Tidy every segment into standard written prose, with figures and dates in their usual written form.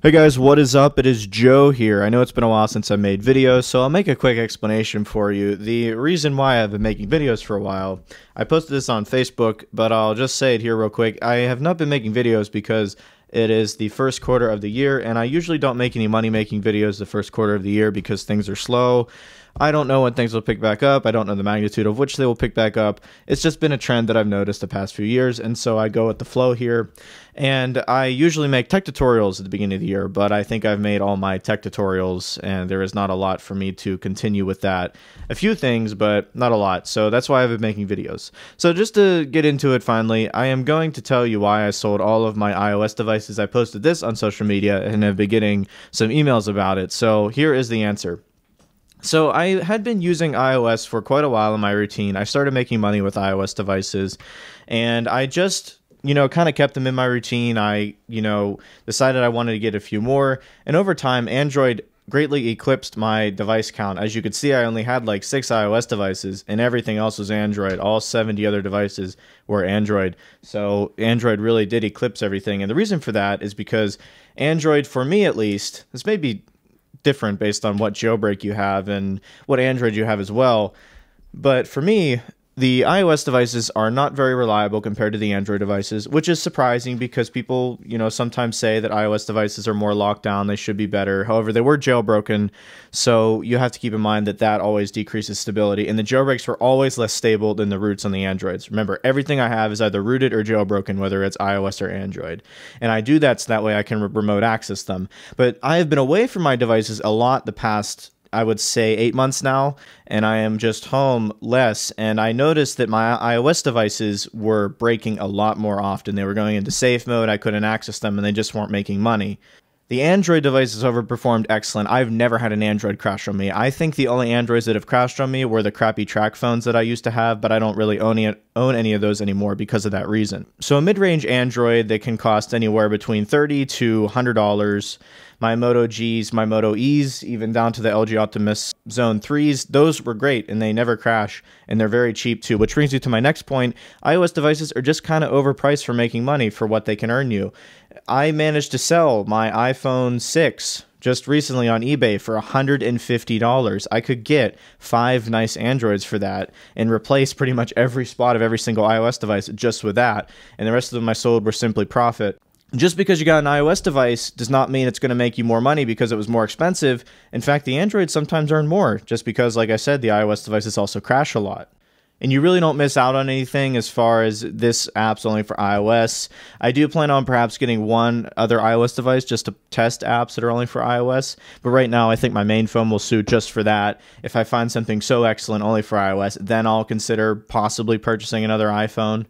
Hey guys, what is up? It is Joe here. I know it's been a while since I made videos, so I'll make a quick explanation for you. The reason why I've been making videos for a while, I posted this on Facebook, but I'll just say it here real quick. I have not been making videos because it is the first quarter of the year, and I usually don't make any money making videos the first quarter of the year because things are slow. I don't know when things will pick back up. I don't know the magnitude of which they will pick back up. It's just been a trend that I've noticed the past few years, and so I go with the flow here. And I usually make tech tutorials at the beginning of the year, but I think I've made all my tech tutorials, and there is not a lot for me to continue with that. A few things, but not a lot, so that's why I've been making videos. So just to get into it finally, I am going to tell you why I sold all of my iOS devices. I posted this on social media and have been getting some emails about it, so here is the answer. So I had been using iOS for quite a while in my routine. I started making money with iOS devices, and I just, kind of kept them in my routine. I, decided I wanted to get a few more, and over time, Android greatly eclipsed my device count. As you could see, I only had like 6 iOS devices, and everything else was Android. All 70 other devices were Android. So Android really did eclipse everything, and the reason for that is because Android, for me at least, this may be different based on what jailbreak you have and what Android you have as well. But for me, the iOS devices are not very reliable compared to the Android devices, which is surprising because people, sometimes say that iOS devices are more locked down, they should be better. However, they were jailbroken, so you have to keep in mind that that always decreases stability, and the jailbreaks were always less stable than the roots on the Androids. Remember, everything I have is either rooted or jailbroken, whether it's iOS or Android. And I do that so that way I can remote access them. But I have been away from my devices a lot the past, I would say, 8 months now, and I am just home less, and I noticed that my iOS devices were breaking a lot more often. They were going into safe mode, I couldn't access them, and they just weren't making money. The Android devices, however, performed excellent. I've never had an Android crash on me. I think the only Androids that have crashed on me were the crappy track phones that I used to have, but I don't really own any of those anymore because of that reason. So a mid-range Android, they can cost anywhere between $30 to $100. My Moto Gs, my Moto Es, even down to the LG Optimus Zone 3s, those were great, and they never crash, and they're very cheap too, which brings you to my next point. iOS devices are just kind of overpriced for making money for what they can earn you. I managed to sell my iPhone 6 just recently on eBay for $150. I could get 5 nice Androids for that and replace pretty much every spot of every single iOS device just with that, and the rest of them I sold were simply profit. Just because you got an iOS device does not mean it's going to make you more money because it was more expensive. In fact, the Androids sometimes earn more, just because, like I said, the iOS devices also crash a lot. And you really don't miss out on anything as far as this app's only for iOS. I do plan on perhaps getting one other iOS device just to test apps that are only for iOS. But right now, I think my main phone will suit just for that. If I find something so excellent only for iOS, then I'll consider possibly purchasing another iPhone.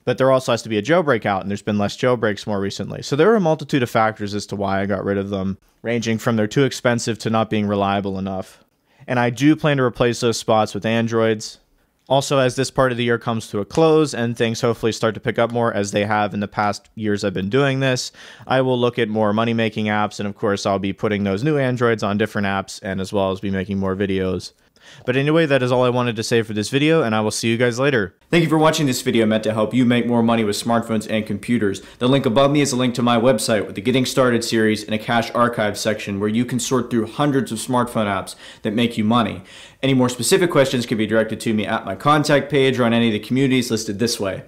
But there also has to be a jailbreak out, and there's been less jailbreaks more recently. So there are a multitude of factors as to why I got rid of them, ranging from they're too expensive to not being reliable enough. And I do plan to replace those spots with Androids. Also, as this part of the year comes to a close and things hopefully start to pick up more as they have in the past years I've been doing this, I will look at more money-making apps, and of course I'll be putting those new Androids on different apps, and as well as be making more videos. But anyway, that is all I wanted to say for this video, and I will see you guys later. Thank you for watching this video meant to help you make more money with smartphones and computers. The link above me is a link to my website with the Getting Started series and a cache archive section where you can sort through hundreds of smartphone apps that make you money. Any more specific questions can be directed to me at my contact page or on any of the communities listed this way.